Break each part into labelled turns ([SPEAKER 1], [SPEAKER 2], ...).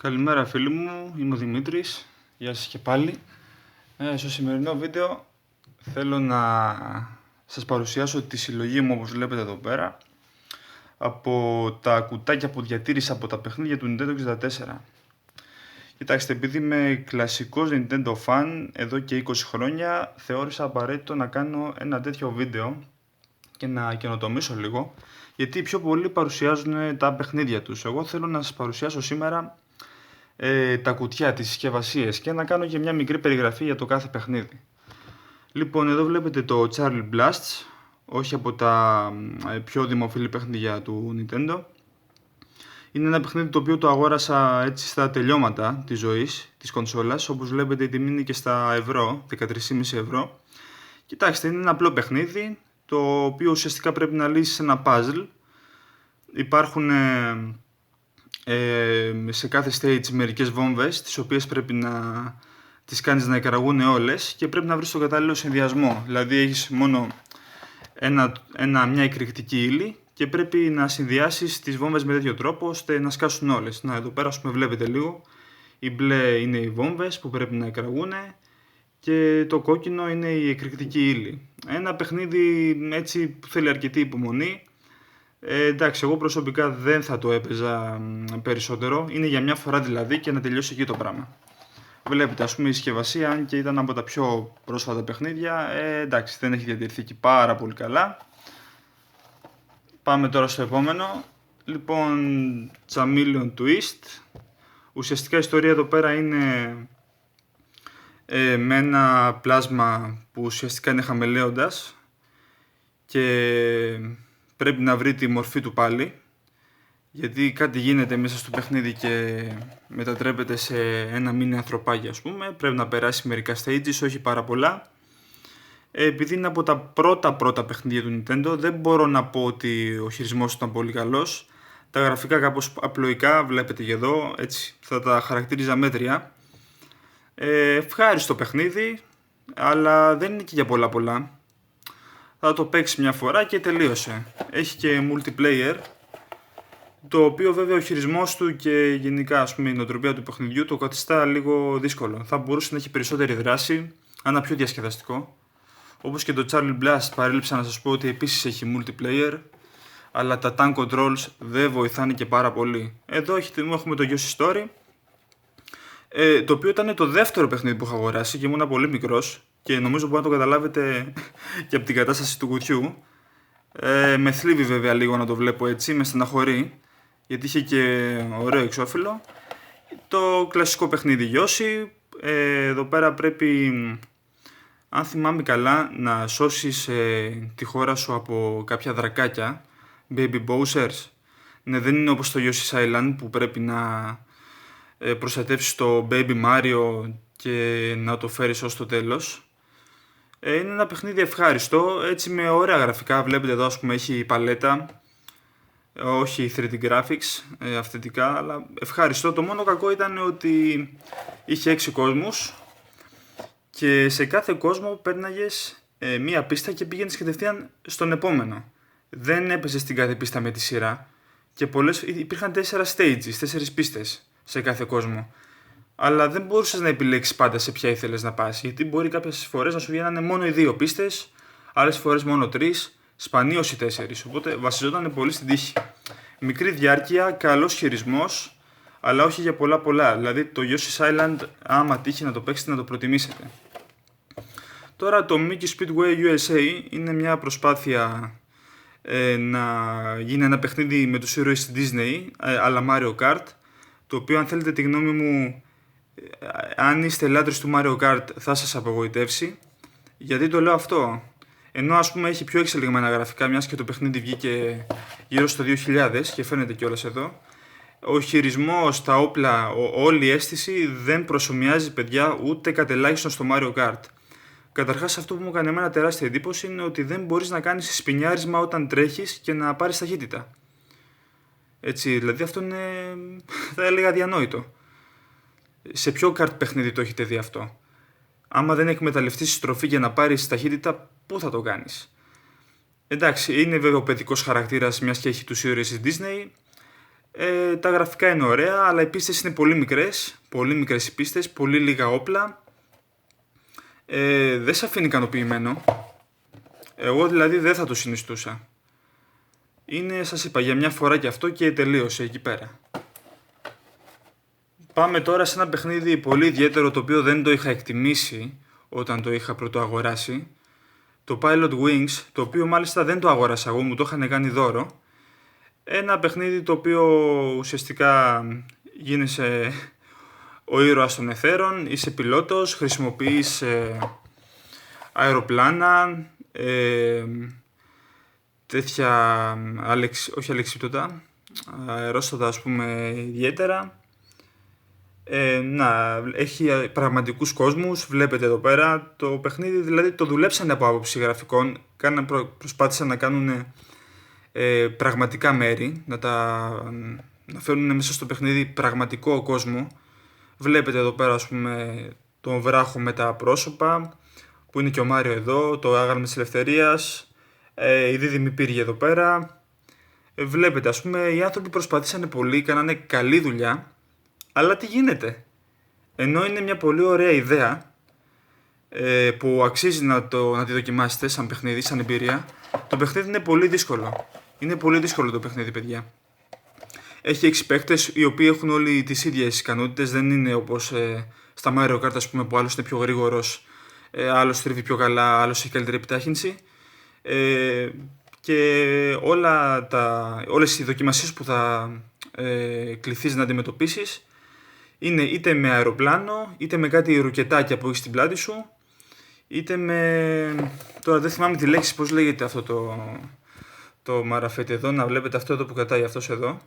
[SPEAKER 1] Καλημέρα φίλοι μου, είμαι ο Δημήτρης, γεια σας και πάλι. Στο σημερινό βίντεο θέλω να σας παρουσιάσω τη συλλογή μου, όπως βλέπετε εδώ πέρα, από τα κουτάκια που διατήρησα από τα παιχνίδια του Nintendo 64. Κοιτάξτε, επειδή είμαι κλασικός Nintendo fan εδώ και 20 χρόνια, θεώρησα απαραίτητο να κάνω ένα τέτοιο βίντεο και να καινοτομήσω λίγο, γιατί οι πιο πολλοί παρουσιάζουν τα παιχνίδια τους. Εγώ θέλω να σας παρουσιάσω σήμερα τα κουτιά, τις συσκευασίες και να κάνω και μια μικρή περιγραφή για το κάθε παιχνίδι. Λοιπόν, εδώ βλέπετε το Charlie Blasts, όχι από τα πιο δημοφιλή παιχνίδια του Nintendo. Είναι ένα παιχνίδι το οποίο το αγόρασα έτσι στα τελειώματα της ζωής της κονσόλας. Όπως βλέπετε η τιμή είναι και στα ευρώ, 13,5 ευρώ. Κοιτάξτε, είναι ένα απλό παιχνίδι το οποίο ουσιαστικά πρέπει να λύσεις ένα puzzle. Υπάρχουν σε κάθε stage μερικές βόμβες, τις οποίες πρέπει να τις κάνεις να εκραγούν όλες και πρέπει να βρεις τον κατάλληλο συνδυασμό. Δηλαδή έχεις μόνο μια εκρηκτική ύλη και πρέπει να συνδυάσεις τις βόμβες με τέτοιο τρόπο ώστε να σκάσουν όλες. Να, εδώ πέρα ας πούμε βλέπετε λίγο, η μπλε είναι οι βόμβες που πρέπει να εκραγούν και το κόκκινο είναι η εκρηκτική ύλη. Ένα παιχνίδι έτσι που θέλει αρκετή υπομονή. Εντάξει, εγώ προσωπικά δεν θα το έπαιζα περισσότερο. Είναι για μια φορά δηλαδή και να τελειώσει εκεί το πράγμα. Βλέπετε, ας πούμε, η συσκευασία, αν και ήταν από τα πιο πρόσφατα παιχνίδια, εντάξει, δεν έχει διατηρηθεί και πάρα πολύ καλά. Πάμε τώρα στο επόμενο. Λοιπόν, Chameleon Twist. Ουσιαστικά η ιστορία εδώ πέρα είναι με ένα πλάσμα που ουσιαστικά είναι χαμελέοντας και πρέπει να βρει τη μορφή του πάλι, γιατί κάτι γίνεται μέσα στο παιχνίδι και μετατρέπεται σε ένα μίνι ανθρωπάκι, ας πούμε. Πρέπει να περάσει μερικά stages, όχι πάρα πολλά. Επειδή είναι από τα πρώτα παιχνίδια του Nintendo, δεν μπορώ να πω ότι ο χειρισμός ήταν πολύ καλός. Τα γραφικά κάπως απλοϊκά, βλέπετε και εδώ, έτσι θα τα χαρακτήριζα μέτρια. Ευχάριστο παιχνίδι, αλλά δεν είναι και για πολλά. Θα το παίξει μια φορά και τελείωσε. Έχει και multiplayer, το οποίο βέβαια ο χειρισμός του και γενικά ας πούμε η νοοτροπία του παιχνιδιού το καθιστά λίγο δύσκολο. Θα μπορούσε να έχει περισσότερη δράση, ένα πιο διασκεδαστικό. Όπως και το Charlie Blast, παρέλειψα να σας πω ότι επίσης έχει multiplayer, αλλά τα tank controls δεν βοηθάνε και πάρα πολύ. Εδώ έχουμε το Yoshi Story, το οποίο ήταν το δεύτερο παιχνίδι που είχα αγοράσει και ήμουν πολύ μικρός και νομίζω μπορεί να το καταλάβετε και από την κατάσταση του κουτιού. Με θλίβει βέβαια λίγο να το βλέπω έτσι, με στεναχωρεί, γιατί είχε και ωραίο εξώφυλλο. Το κλασικό παιχνίδι Yoshi. Εδώ πέρα πρέπει, αν θυμάμαι καλά, να σώσεις τη χώρα σου από κάποια δρακάκια, Baby Bowsers. Ναι, δεν είναι όπως το Yoshi's Island που πρέπει να προστατεύσεις το Baby Mario και να το φέρεις ως το τέλος. Είναι ένα παιχνίδι ευχάριστο, έτσι με ωραία γραφικά. Βλέπετε εδώ, ας πούμε, έχει παλέτα, όχι 3D graphics αυθεντικά, αλλά ευχάριστο. Το μόνο κακό ήταν ότι είχε 6 κόσμους και σε κάθε κόσμο πέρναγες μία πίστα και πήγαινες κατευθείαν στον επόμενο. Δεν έπαιζες την κάθε πίστα με τη σειρά και υπήρχαν 4 stages, 4 πίστες σε κάθε κόσμο. Αλλά δεν μπορούσες να επιλέξεις πάντα σε ποια ήθελες να πας, γιατί μπορεί κάποιες φορές να σου βγαίνανε μόνο οι 2 πίστες, άλλες φορές μόνο 3, σπανίως οι 4, οπότε βασιζόταν πολύ στην τύχη. Μικρή διάρκεια, καλός χειρισμός, αλλά όχι για πολλά. Δηλαδή το Yoshi's Island, άμα τύχει να το παίξετε, να το προτιμήσετε. Τώρα το Mickey Speedway USA είναι μια προσπάθεια να γίνει ένα παιχνίδι με τους ήρωες της Disney, αλλά Mario Kart, το οποίο, αν θέλετε τη γνώμη μου, αν είστε λάτρεις του Mario Kart θα σας απογοητεύσει. Γιατί το λέω αυτό? Ενώ ας πούμε έχει πιο εξελιγμένα γραφικά, μιας και το παιχνίδι βγήκε γύρω στο 2000 και φαίνεται κιόλας εδώ, ο χειρισμός, τα όπλα, όλη η αίσθηση δεν προσομοιάζει, παιδιά, ούτε κατ' ελάχιστον στο Mario Kart. Καταρχάς, αυτό που μου έκανε εμένα τεράστια εντύπωση είναι ότι δεν μπορείς να κάνεις σπινιάρισμα όταν τρέχεις και να πάρεις ταχύτητα. Έτσι, δηλαδή αυτό είναι, θα έλεγα, αδιανόητο. Σε ποιο kart παιχνίδι το έχετε δει αυτό? Άμα δεν εκμεταλλευτείς τη στροφή για να πάρεις ταχύτητα, πού θα το κάνεις? Εντάξει, είναι βέβαια ο παιδικός χαρακτήρας, μιας και έχει τους ήρωες της Disney. Τα γραφικά είναι ωραία, αλλά οι πίστες είναι πολύ μικρές οι πίστες, πολύ λίγα όπλα. Δεν σε αφήνει ικανοποιημένο. Εγώ δηλαδή δεν θα το συνιστούσα. Είναι, σας είπα, για μια φορά και αυτό και τελείωσε εκεί πέρα. Πάμε τώρα σε ένα παιχνίδι πολύ ιδιαίτερο, το οποίο δεν το είχα εκτιμήσει όταν το είχα πρωτοαγοράσει. Το Pilot Wings, το οποίο μάλιστα δεν το αγόρασα εγώ, μου το είχαν κάνει δώρο. Ένα παιχνίδι το οποίο ουσιαστικά γίνεσαι ο ήρωας των εθέρων, είσαι πιλότος, χρησιμοποιείς αεροπλάνα, τέτοια, όχι αλεξίπτωτα, αερόστατα ας πούμε ιδιαίτερα. Έχει πραγματικούς κόσμους, βλέπετε εδώ πέρα. Το παιχνίδι δηλαδή το δουλέψανε από άποψη γραφικών, προσπάθησαν να κάνουν πραγματικά μέρη, να φέρουν μέσα στο παιχνίδι πραγματικό κόσμο. Βλέπετε εδώ πέρα ας πούμε τον βράχο με τα πρόσωπα, που είναι και ο Μάριο εδώ, το άγαλμα της ελευθερίας, η δίδυμη πύργη εδώ πέρα. Βλέπετε ας πούμε οι άνθρωποι προσπαθήσανε πολύ, κάνανε καλή δουλειά, αλλά τι γίνεται? Ενώ είναι μια πολύ ωραία ιδέα που αξίζει να τη δοκιμάσετε σαν παιχνίδι, σαν εμπειρία, το παιχνίδι είναι πολύ δύσκολο. Είναι πολύ δύσκολο το παιχνίδι, παιδιά. Έχει 6 παίκτες οι οποίοι έχουν όλοι τις ίδιες ικανότητες, δεν είναι όπως στα Mario Kart ας πούμε, που άλλος είναι πιο γρήγορος, άλλος τρίβει πιο καλά, άλλος έχει καλύτερη επιτάχυνση. Και όλες οι δοκιμασίες που θα κληθείς να αντιμετωπίσεις είναι είτε με αεροπλάνο, είτε με κάτι ρουκετάκια που έχει στην πλάτη σου, είτε με... Τώρα δεν θυμάμαι τη λέξη πώς λέγεται αυτό το μαραφέτη εδώ, να βλέπετε αυτό εδώ που κρατάει αυτός εδώ.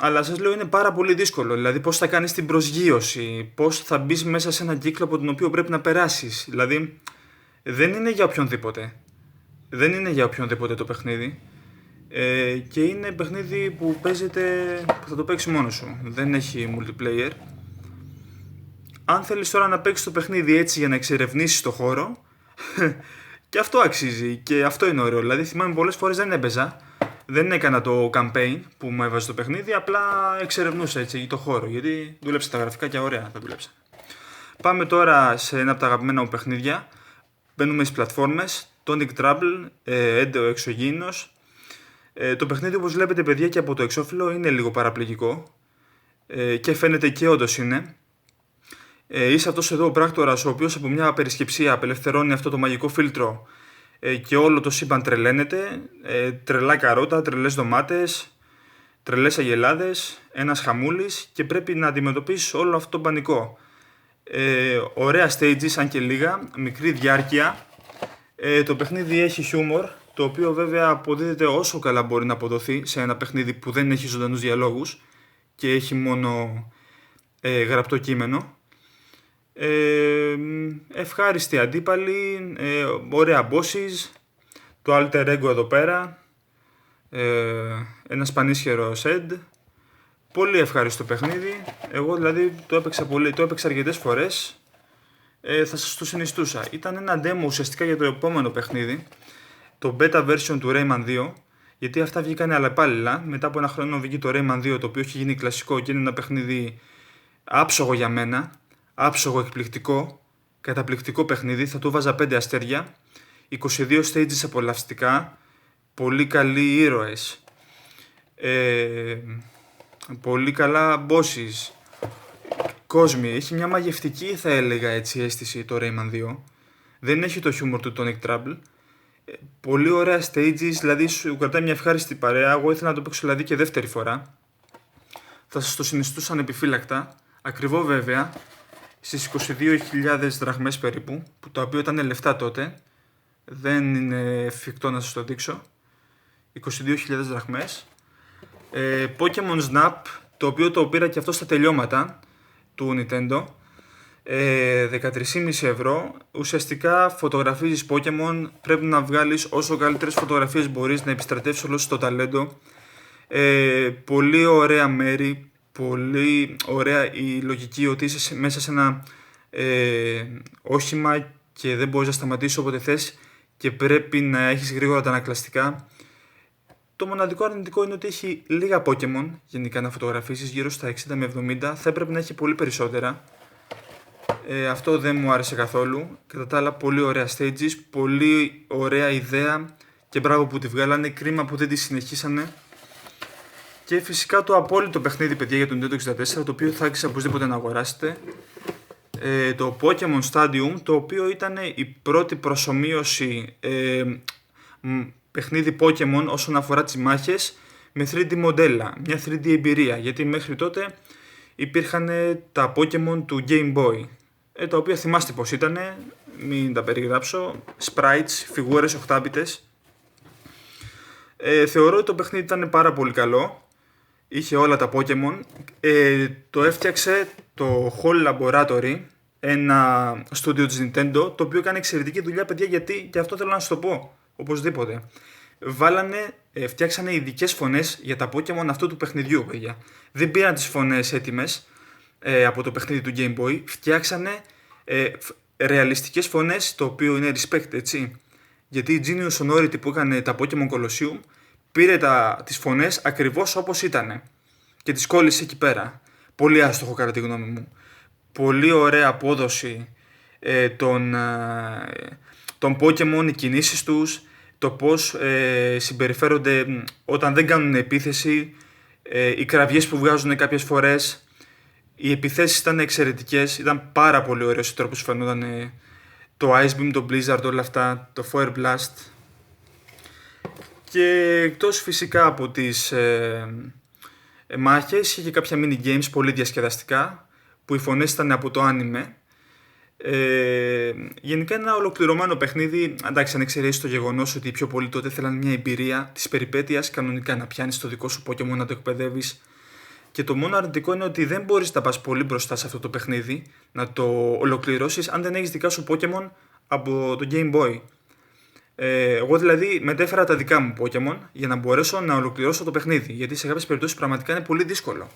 [SPEAKER 1] Αλλά σας λέω είναι πάρα πολύ δύσκολο, δηλαδή πώς θα κάνεις την προσγείωση, πώς θα μπεις μέσα σε έναν κύκλο από τον οποίο πρέπει να περάσεις, δηλαδή δεν είναι για οποιονδήποτε. Δεν είναι για οποιονδήποτε το παιχνίδι. Και είναι παιχνίδι που παίζεται, που θα το παίξει μόνος σου. Δεν έχει multiplayer. Αν θέλεις τώρα να παίξεις το παιχνίδι έτσι για να εξερευνήσεις το χώρο, και αυτό αξίζει και αυτό είναι ωραίο. Δηλαδή θυμάμαι πολλές φορές δεν έπαιζα, δεν έκανα το campaign που μου έβαζε το παιχνίδι, απλά εξερευνούσα έτσι το χώρο, γιατί δούλεψα τα γραφικά και ωραία τα δούλεψα. Πάμε τώρα σε ένα από τα αγαπημένα μου παιχνίδια. Μπαίνουμε στις πλατφόρμες, Tonic Trouble, Ende ο Εξωγήινος. Το παιχνίδι, όπως βλέπετε παιδιά, και από το εξώφυλλο είναι λίγο παραπληγικό και φαίνεται και όντως είναι. Είσαι αυτός εδώ ο πράκτορας ο οποίος από μια περισκεψία απελευθερώνει αυτό το μαγικό φίλτρο και όλο το σύμπαν τρελαίνεται, τρελά καρότα, τρελές ντομάτες, τρελές αγελάδες, ένας χαμούλης, και πρέπει να αντιμετωπίσεις όλο αυτό το πανικό. Ωραία stages, αν και λίγα, μικρή διάρκεια. Το παιχνίδι έχει χιούμορ, το οποίο βέβαια αποδίδεται όσο καλά μπορεί να αποδοθεί σε ένα παιχνίδι που δεν έχει ζωντανούς διαλόγους και έχει μόνο γραπτό κείμενο. Ευχάριστοι αντίπαλοι, ωραία bosses, το alter ego εδώ πέρα, ένα πανίσχυρο sed. Πολύ ευχάριστο παιχνίδι. Εγώ δηλαδή το έπαιξα αρκετές φορές. Θα σας το συνιστούσα. Ήταν ένα demo ουσιαστικά για το επόμενο παιχνίδι, το beta version του Rayman 2, γιατί αυτά βγήκαν αλλαπάλληλα. Μετά από ένα χρόνο βγήκε το Rayman 2, το οποίο έχει γίνει κλασικό και είναι ένα παιχνίδι άψογο για μένα, άψογο, εκπληκτικό, καταπληκτικό παιχνίδι. Θα του βάζα 5 αστέρια, 22 stages απολαυστικά, πολύ καλοί ήρωες, πολύ καλά bosses, κόσμοι. Έχει μια μαγευτική, θα έλεγα έτσι, αίσθηση το Rayman 2. Δεν έχει το χιούμορ του Tonic Trouble. Πολύ ωραία stages, δηλαδή σου κρατάει μια ευχάριστη παρέα. Εγώ ήθελα να το παίξω δηλαδή και δεύτερη φορά. Θα σας το συνιστούσα ανεπιφύλακτα. Ακριβό βέβαια, στις 22.000 δραχμές περίπου, που το οποίο ήταν λεφτά τότε. Δεν είναι εφικτό να σας το δείξω. 22.000 δραχμές. Pokemon Snap, το οποίο το πήρα και αυτό στα τελειώματα του Nintendo. 13,5 ευρώ. Ουσιαστικά φωτογραφίζεις Pokemon, πρέπει να βγάλεις όσο καλύτερες φωτογραφίες μπορείς, να επιστρατεύσεις όλο το ταλέντο. Πολύ ωραία μέρη, πολύ ωραία η λογική ότι είσαι μέσα σε ένα όχημα και δεν μπορείς να σταματήσεις όποτε θες και πρέπει να έχεις γρήγορα τα ανακλαστικά. Το μοναδικό αρνητικό είναι ότι έχει λίγα Pokémon γενικά να φωτογραφίσεις, γύρω στα 60 με 70. Θα έπρεπε να έχει πολύ περισσότερα. Αυτό δεν μου άρεσε καθόλου. Κατά τα άλλα, πολύ ωραία stages, πολύ ωραία ιδέα και μπράβο που τη βγάλανε. Κρίμα που δεν τη συνεχίσανε. Και φυσικά το απόλυτο παιχνίδι, παιδιά, για τον Nintendo 64, το οποίο θα άξιζε οπωσδήποτε να αγοράσετε. Το Pokémon Stadium, το οποίο ήταν η πρώτη προσομοίωση παιχνίδι Pokémon όσον αφορά τις μάχες με 3D μοντέλα, μια 3D εμπειρία, γιατί μέχρι τότε υπήρχαν τα Pokémon του Game Boy, τα οποία θυμάστε πως ήταν, μην τα περιγράψω, sprites, φιγούρες 8-bits. Θεωρώ ότι το παιχνίδι ήταν πάρα πολύ καλό, είχε όλα τα Pokémon, το έφτιαξε το Hall Laboratory, ένα στούντιο της Nintendo, το οποίο έκανε εξαιρετική δουλειά, παιδιά, γιατί και αυτό θέλω να σας το πω, οπωσδήποτε. Φτιάξανε ειδικές φωνές για τα Pokémon αυτού του παιχνιδιού, παιδιά. Δεν πήραν τις φωνές έτοιμες από το παιχνίδι του Game Boy, φτιάξανε ρεαλιστικές φωνές, το οποίο είναι respect, έτσι. Γιατί η Genius Sonority που έκανε τα Pokémon Colosseum πήρε τις φωνές ακριβώς όπως ήταν και τις κόλλησε εκεί πέρα. Πολύ άστοχο κατά τη γνώμη μου. Πολύ ωραία απόδοση των Pokémon, οι κινήσεις τους, το πώς συμπεριφέρονται όταν δεν κάνουν επίθεση, οι κραυγές που βγάζουν κάποιες φορές. Οι επιθέσεις ήταν εξαιρετικές, ήταν πάρα πολύ ωραίος ο τρόπος που φαινόταν το Ice Beam, το Blizzard, όλα αυτά, το Fire Blast. Και εκτός φυσικά από τις μάχες, είχε και κάποια mini games πολύ διασκεδαστικά, που οι φωνές ήταν από το anime. Γενικά ένα ολοκληρωμένο παιχνίδι, εντάξει, αν εξαιρέσει το γεγονός ότι οι πιο πολλοί τότε θέλαν μια εμπειρία της περιπέτειας, κανονικά να πιάνεις το δικό σου Pokémon, να το εκπαιδεύεις. Και το μόνο αρνητικό είναι ότι δεν μπορείς να πας πολύ μπροστά σε αυτό το παιχνίδι, να το ολοκληρώσεις, αν δεν έχεις δικά σου Pokémon από το Game Boy. Εγώ δηλαδή μετέφερα τα δικά μου Pokémon για να μπορέσω να ολοκληρώσω το παιχνίδι, γιατί σε κάποιες περιπτώσεις πραγματικά είναι πολύ δύσκολο.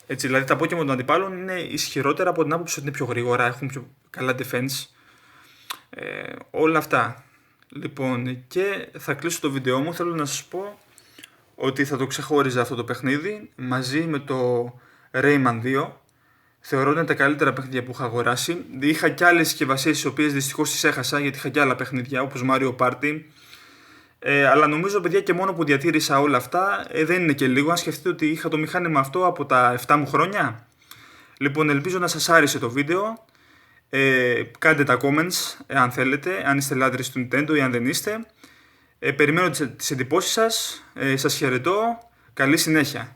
[SPEAKER 1] Έτσι, δηλαδή τα Pokémon των αντιπάλων είναι ισχυρότερα από την άποψη ότι είναι πιο γρήγορα, έχουν πιο καλά defense. Όλα αυτά. Λοιπόν, και θα κλείσω το βίντεό μου. Θέλω να σας πω ότι θα το ξεχώριζα αυτό το παιχνίδι μαζί με το Rayman 2. Θεωρώ ότι είναι τα καλύτερα παιχνίδια που είχα αγοράσει. Είχα και άλλες συσκευασίες, τις οποίες δυστυχώς τις έχασα, γιατί είχα και άλλα παιχνίδια όπως Mario Party. Αλλά νομίζω, παιδιά, και μόνο που διατήρησα όλα αυτά δεν είναι και λίγο. Αν σκεφτείτε ότι είχα το μηχάνημα αυτό από τα 7 μου χρόνια. Λοιπόν, ελπίζω να σας άρεσε το βίντεο. Κάντε τα comments αν θέλετε, αν είστε λάτρεις του Nintendo ή αν δεν είστε. Περιμένω τις εντυπώσεις σας. Σας χαιρετώ. Καλή συνέχεια.